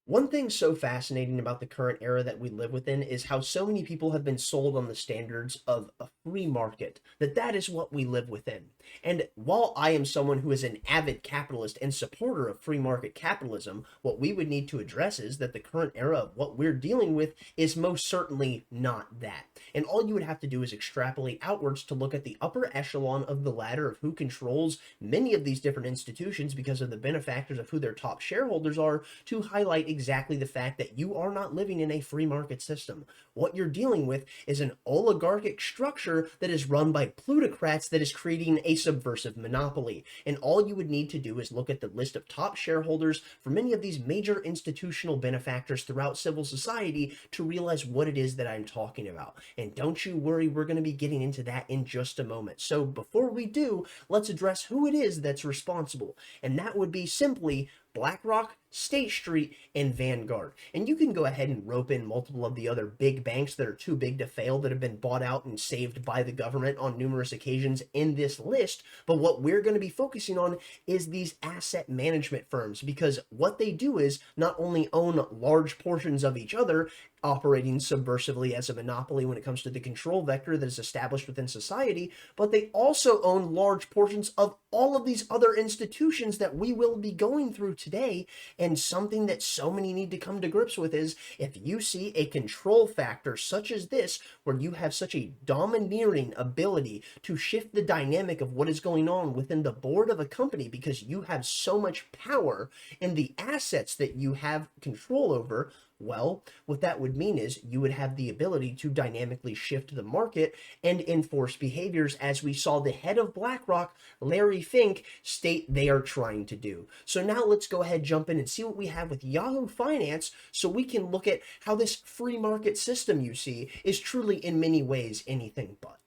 One thing so fascinating about the current era that we live within is how so many people have been sold on the standards of a free market, that is what we live within. And while I am someone who is an avid capitalist and supporter of free market capitalism, what we would need to address is that the current era of what we're dealing with is most certainly not that. And all you would have to do is extrapolate outwards to look at the upper echelon of the ladder of who controls many of these different institutions because of the benefactors of who their top shareholders are to highlight exactly the fact that you are not living in a free market system. What you're dealing with is an oligarchic structure that is run by plutocrats that is creating a subversive monopoly. And all you would need to do is look at the list of top shareholders for many of these major institutional benefactors throughout civil society to realize what it is that I'm talking about. And don't you worry, we're going to be getting into that in just a moment. So before we do, let's address who it is that's responsible. And that would be simply BlackRock, State Street, and Vanguard. And you can go ahead and rope in multiple of the other big banks that are too big to fail that have been bought out and saved by the government on numerous occasions in this list. But what we're going to be focusing on is these asset management firms, because what they do is not only own large portions of each other, operating subversively as a monopoly when it comes to the control vector that is established within society, but they also own large portions of all of these other institutions that we will be going through today. And something that so many need to come to grips with is if you see a control factor such as this, where you have such a domineering ability to shift the dynamic of what is going on within the board of a company because you have so much power in the assets that you have control over, well, what that would mean is you would have the ability to dynamically shift the market and enforce behaviors, as we saw the head of BlackRock, Larry Fink, state they are trying to do. So now let's go ahead, jump in and see what we have with Yahoo Finance so we can look at how this free market system you see is truly in many ways anything but.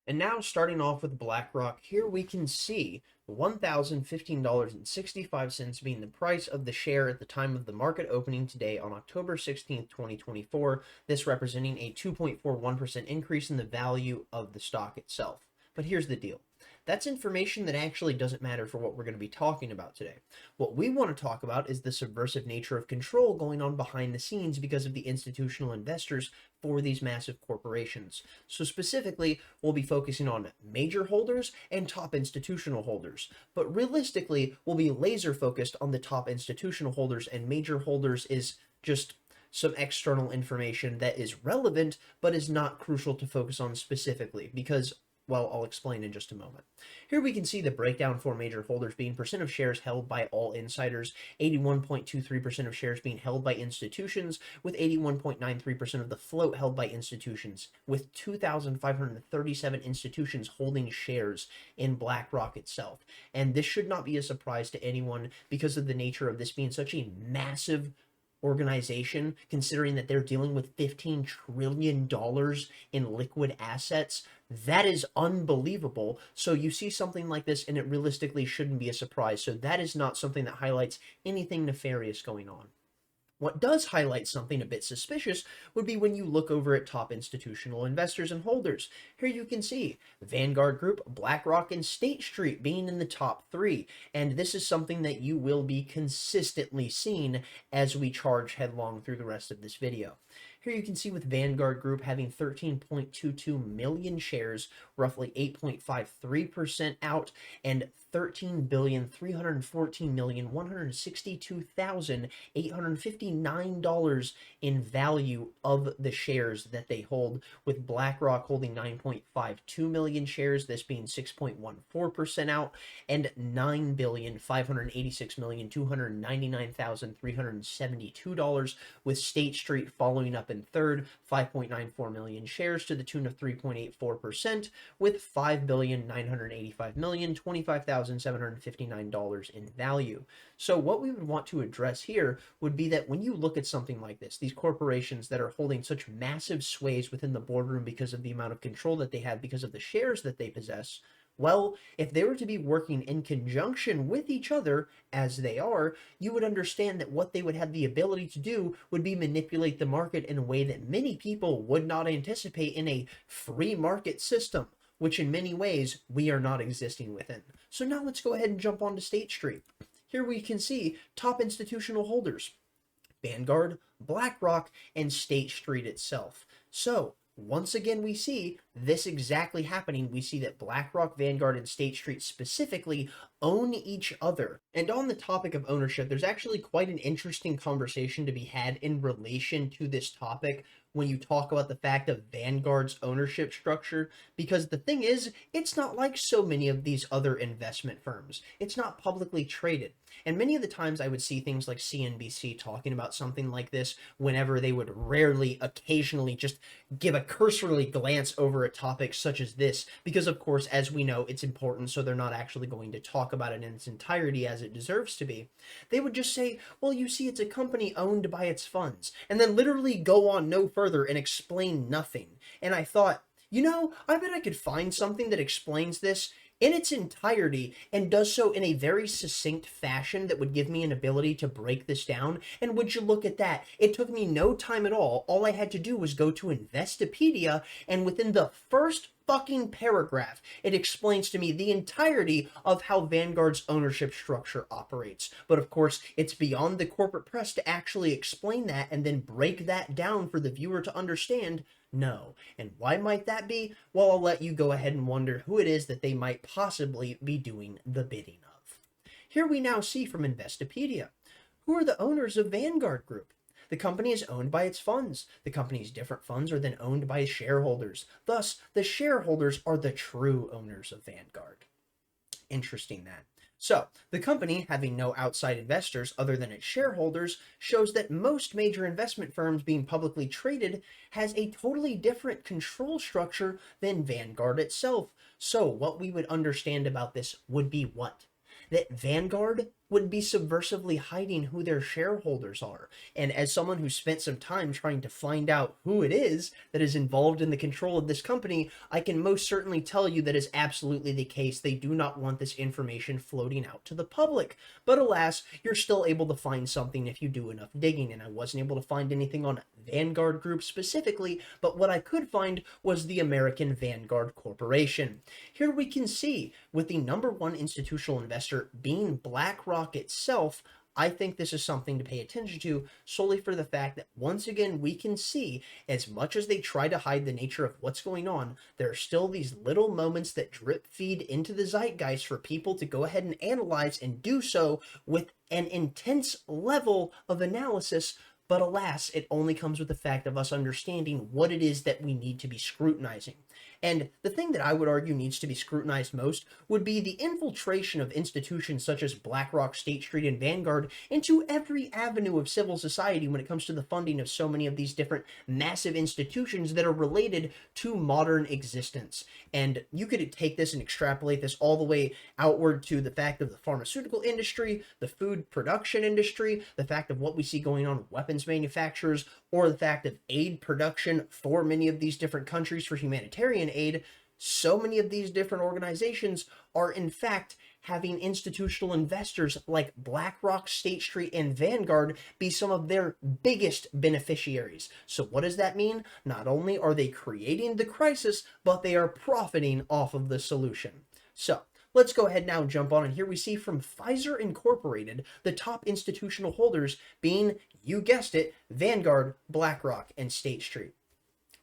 And now starting off with BlackRock, here we can see $1,015.65 being the price of the share at the time of the market opening today on October 16th, 2024, this representing a 2.41% increase in the value of the stock itself. But here's the deal. That's information that actually doesn't matter for what we're going to be talking about today. What we want to talk about is the subversive nature of control going on behind the scenes because of the institutional investors for these massive corporations. So specifically, we'll be focusing on major holders and top institutional holders. But realistically, we'll be laser focused on the top institutional holders, and major holders is just some external information that is relevant but is not crucial to focus on specifically because, well, I'll explain in just a moment. Here we can see the breakdown for major holders being percent of shares held by all insiders, 81.23% of shares being held by institutions, with 81.93% of the float held by institutions, with 2,537 institutions holding shares in BlackRock itself. And this should not be a surprise to anyone because of the nature of this being such a massive organization, considering that they're dealing with $15 trillion in liquid assets. That is unbelievable. So you see something like this and it realistically shouldn't be a surprise. So that is not something that highlights anything nefarious going on. What does highlight something a bit suspicious would be when you look over at top institutional investors and holders. Here you can see Vanguard Group, BlackRock, and State Street being in the top three. And this is something that you will be consistently seeing as we charge headlong through the rest of this video. Here you can see with Vanguard Group having 13.22 million shares, roughly 8.53% out, and $13,314,162,859 in value of the shares that they hold, with BlackRock holding 9.52 million shares, this being 6.14% out, and $9,586,299,372, with State Street following up in third, 5.94 million shares to the tune of 3.84%, with $5,985,025,759 in value. So what we would want to address here would be that when you look at something like this, these corporations that are holding such massive sways within the boardroom because of the amount of control that they have because of the shares that they possess, well, if they were to be working in conjunction with each other, as they are, you would understand that what they would have the ability to do would be manipulate the market in a way that many people would not anticipate in a free market system, which in many ways we are not existing within. So now let's go ahead and jump onto State Street. Here we can see top institutional holders. Vanguard, BlackRock, and State Street itself. So, once again, we see this exactly happening. We see that BlackRock, Vanguard, and State Street specifically own each other. And on the topic of ownership, there's actually quite an interesting conversation to be had in relation to this topic when you talk about the fact of Vanguard's ownership structure, because the thing is, it's not like so many of these other investment firms. It's not publicly traded. And many of the times I would see things like CNBC talking about something like this whenever they would rarely, occasionally just give a cursory glance over a topic such as this, because of course, as we know, it's important, so they're not actually going to talk about it in its entirety as it deserves to be. They would just say, well, you see, it's a company owned by its funds, and then literally go on no further and explain nothing. And I thought, I bet I could find something that explains this in its entirety and does so in a very succinct fashion that would give me an ability to break this down. And would you look at that? It took me no time at all. All I had to do was go to Investopedia, and within the first fucking paragraph, it explains to me the entirety of how Vanguard's ownership structure operates. But of course, it's beyond the corporate press to actually explain that and then break that down for the viewer to understand. No. And why might that be? Well, I'll let you go ahead and wonder who it is that they might possibly be doing the bidding of. Here we now see from Investopedia. Who are the owners of Vanguard Group? The company is owned by its funds. The company's different funds are then owned by shareholders. Thus, the shareholders are the true owners of Vanguard. Interesting that. So, the company, having no outside investors other than its shareholders, shows that most major investment firms being publicly traded has a totally different control structure than Vanguard itself. So, what we would understand about this would be what? That Vanguard would be subversively hiding who their shareholders are. And as someone who spent some time trying to find out who it is that is involved in the control of this company, I can most certainly tell you that is absolutely the case. They do not want this information floating out to the public. But alas, you're still able to find something if you do enough digging, and I wasn't able to find anything on Vanguard Group specifically, but what I could find was the American Vanguard Corporation. Here we can see, with the #1 institutional investor being BlackRock itself, I think this is something to pay attention to solely for the fact that once again we can see, as much as they try to hide the nature of what's going on, there are still these little moments that drip feed into the zeitgeist for people to go ahead and analyze, and do so with an intense level of analysis. But alas, it only comes with the fact of us understanding what it is that we need to be scrutinizing. And the thing that I would argue needs to be scrutinized most would be the infiltration of institutions such as BlackRock, State Street, and Vanguard into every avenue of civil society when it comes to the funding of so many of these different massive institutions that are related to modern existence. And you could take this and extrapolate this all the way outward to the fact of the pharmaceutical industry, the food production industry, the fact of what we see going on with weapons manufacturers, or the fact of aid production for many of these different countries for humanitarian aid. So many of these different organizations are in fact having institutional investors like BlackRock, State Street, and Vanguard be some of their biggest beneficiaries. So what does that mean? Not only are they creating the crisis, but they are profiting off of the solution. So let's go ahead now and jump on, and here we see from Pfizer Incorporated, the top institutional holders being, you guessed it, Vanguard, BlackRock, and State Street.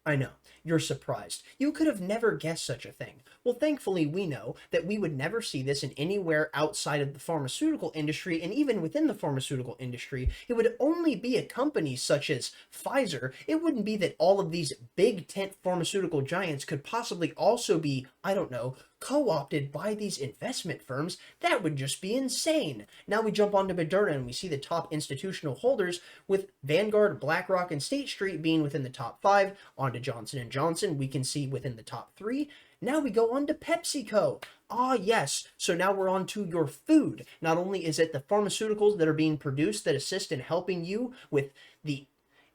I know, you're surprised. You could have never guessed such a thing. Well, thankfully, we know that we would never see this in anywhere outside of the pharmaceutical industry, and even within the pharmaceutical industry, it would only be a company such as Pfizer. It wouldn't be that all of these big tent pharmaceutical giants could possibly also be, I don't know, co-opted by these investment firms. That would just be insane. Now we jump onto Moderna and we see the top institutional holders, with Vanguard, BlackRock, and State Street being within the top 5. Onto Johnson & Johnson, we can see within the top 3. Now we go on to PepsiCo. Ah, yes. So now we're on to your food. Not only is it the pharmaceuticals that are being produced that assist in helping you with the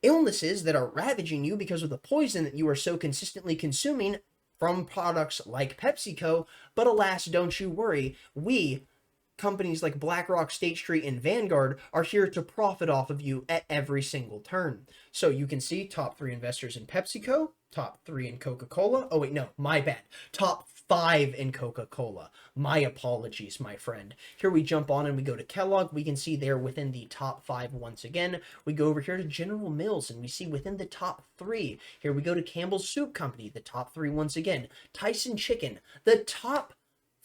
illnesses that are ravaging you because of the poison that you are so consistently consuming from products like PepsiCo, but alas, don't you worry, we, companies like BlackRock, State Street, and Vanguard, are here to profit off of you at every single turn. So you can see top 3 investors in PepsiCo, top 3 in Coca-Cola. Oh wait, no, my bad. Top 5 in Coca-Cola. My apologies, my friend. Here we jump on and we go to Kellogg. We can see they're within the top 5 once again. We go over here to General Mills and we see within the top 3. Here we go to Campbell's Soup Company, the top 3 once again. Tyson Chicken, the top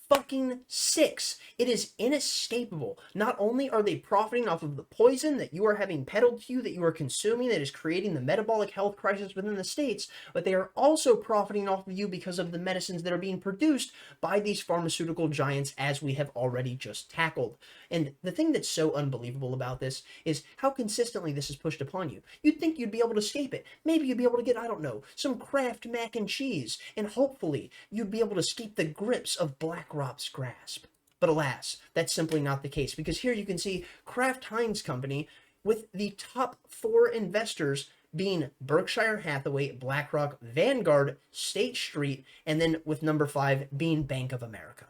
fucking 6. It is inescapable. Not only are they profiting off of the poison that you are having peddled to you, that you are consuming, that is creating the metabolic health crisis within the states, but they are also profiting off of you because of the medicines that are being produced by these pharmaceutical giants, as we have already just tackled. And the thing that's so unbelievable about this is how consistently this is pushed upon you. You'd think you'd be able to escape it. Maybe you'd be able to get, I don't know, some Kraft mac and cheese, and hopefully you'd be able to escape the grips of BlackRock's grasp. But alas, that's simply not the case, because here you can see Kraft Heinz Company with the top 4 investors being Berkshire Hathaway, BlackRock, Vanguard, State Street, and then with number 5 being Bank of America.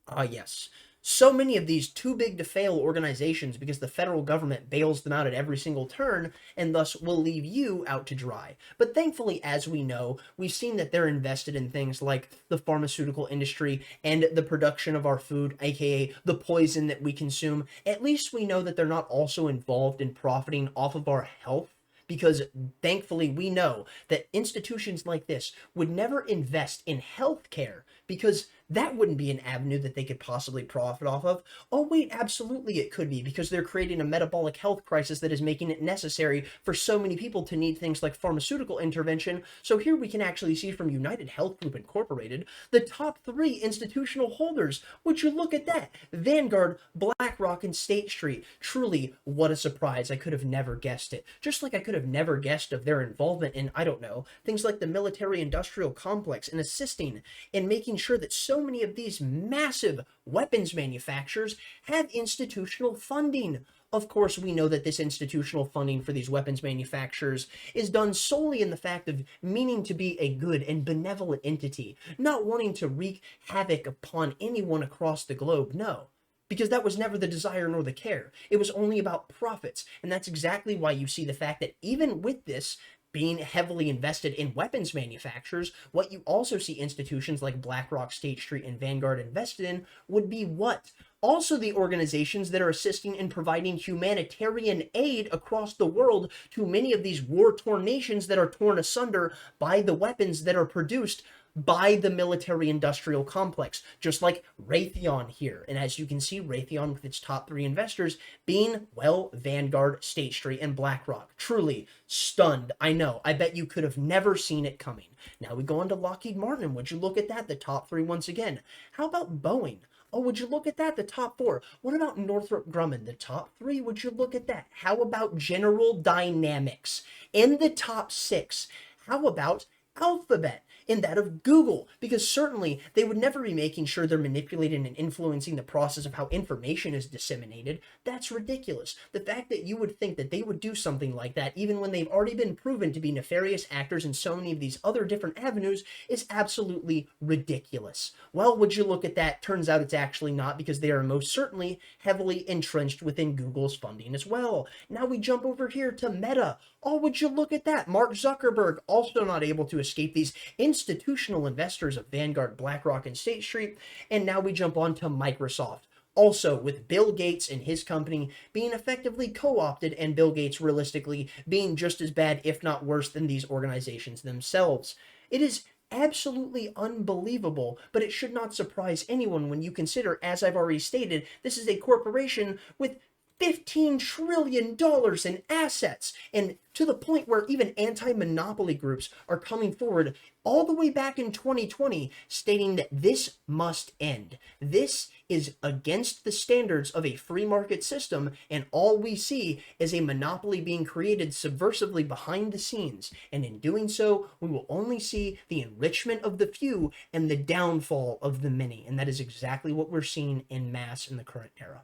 Ah, yes. So many of these too big to fail organizations because the federal government bails them out at every single turn and thus will leave you out to dry. But thankfully, as we know, we've seen that they're invested in things like the pharmaceutical industry and the production of our food, aka the poison that we consume. At least we know that they're not also involved in profiting off of our health, because thankfully we know that institutions like this would never invest in healthcare, because that wouldn't be an avenue that they could possibly profit off of. Oh wait, absolutely it could be, because they're creating a metabolic health crisis that is making it necessary for so many people to need things like pharmaceutical intervention. So here we can actually see from United Health Group Incorporated, the top 3 institutional holders. Would you look at that? Vanguard, BlackRock, and State Street. Truly, what a surprise. I could have never guessed it. Just like I could have never guessed of their involvement in, I don't know, things like the military-industrial complex and assisting in making sure that so many of these massive weapons manufacturers have institutional funding. Of course, we know that this institutional funding for these weapons manufacturers is done solely in the fact of meaning to be a good and benevolent entity, not wanting to wreak havoc upon anyone across the globe, no. Because that was never the desire nor the care. It was only about profits. And that's exactly why you see the fact that even with this being heavily invested in weapons manufacturers, what you also see institutions like BlackRock, State Street, and Vanguard invested in would be what? Also the organizations that are assisting in providing humanitarian aid across the world to many of these war-torn nations that are torn asunder by the weapons that are produced by the military-industrial complex, just like Raytheon here. And as you can see, Raytheon with its top 3 investors being, well, Vanguard, State Street, and BlackRock. Truly stunned. I know. I bet you could have never seen it coming. Now we go on to Lockheed Martin. Would you look at that? The top 3 once again. How about Boeing? Oh, would you look at that? The top 4. What about Northrop Grumman? The top 3. Would you look at that? How about General Dynamics? In the top 6. How about Alphabet? In that of Google, because certainly they would never be making sure they're manipulating and influencing the process of how information is disseminated. That's ridiculous. The fact that you would think that they would do something like that, even when they've already been proven to be nefarious actors in so many of these other different avenues, is absolutely ridiculous. Well, would you look at that? Turns out it's actually not, because they are most certainly heavily entrenched within Google's funding as well. Now we jump over here to Meta. Oh, would you look at that? Mark Zuckerberg also not able to escape these institutional investors of Vanguard, BlackRock, and State Street. And now we jump on to Microsoft. Also, with Bill Gates and his company being effectively co-opted, and Bill Gates realistically being just as bad, if not worse, than these organizations themselves. It is absolutely unbelievable, but it should not surprise anyone when you consider, as I've already stated, this is a corporation with $15 trillion in assets, and to the point where even anti-monopoly groups are coming forward all the way back in 2020 stating that this must end. This is against the standards of a free market system, and all we see is a monopoly being created subversively behind the scenes, and in doing so, we will only see the enrichment of the few and the downfall of the many, and that is exactly what we're seeing en masse in the current era.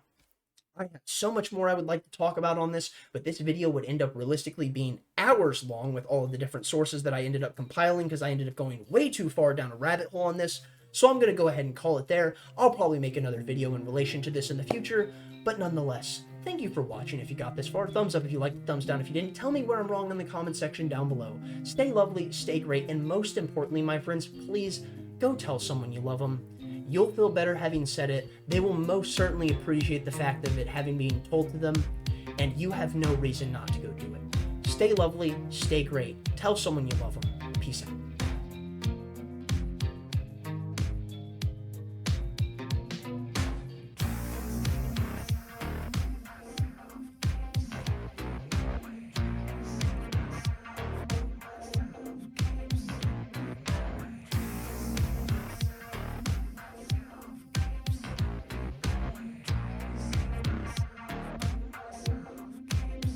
I have so much more I would like to talk about on this, but this video would end up realistically being hours long with all of the different sources that I ended up compiling, because I ended up going way too far down a rabbit hole on this. So I'm going to go ahead and call it there. I'll probably make another video in relation to this in the future, but nonetheless, Thank you for watching if you got this far. Thumbs up if you liked, thumbs down if you didn't. Tell me where I'm wrong in the comment section down below. Stay lovely, stay great, and most importantly, my friends, please go tell someone you love them. You'll feel better having said it. They will most certainly appreciate the fact of it having been told to them, and you have no reason not to go do it. Stay lovely, stay great. Tell someone you love them. Peace out.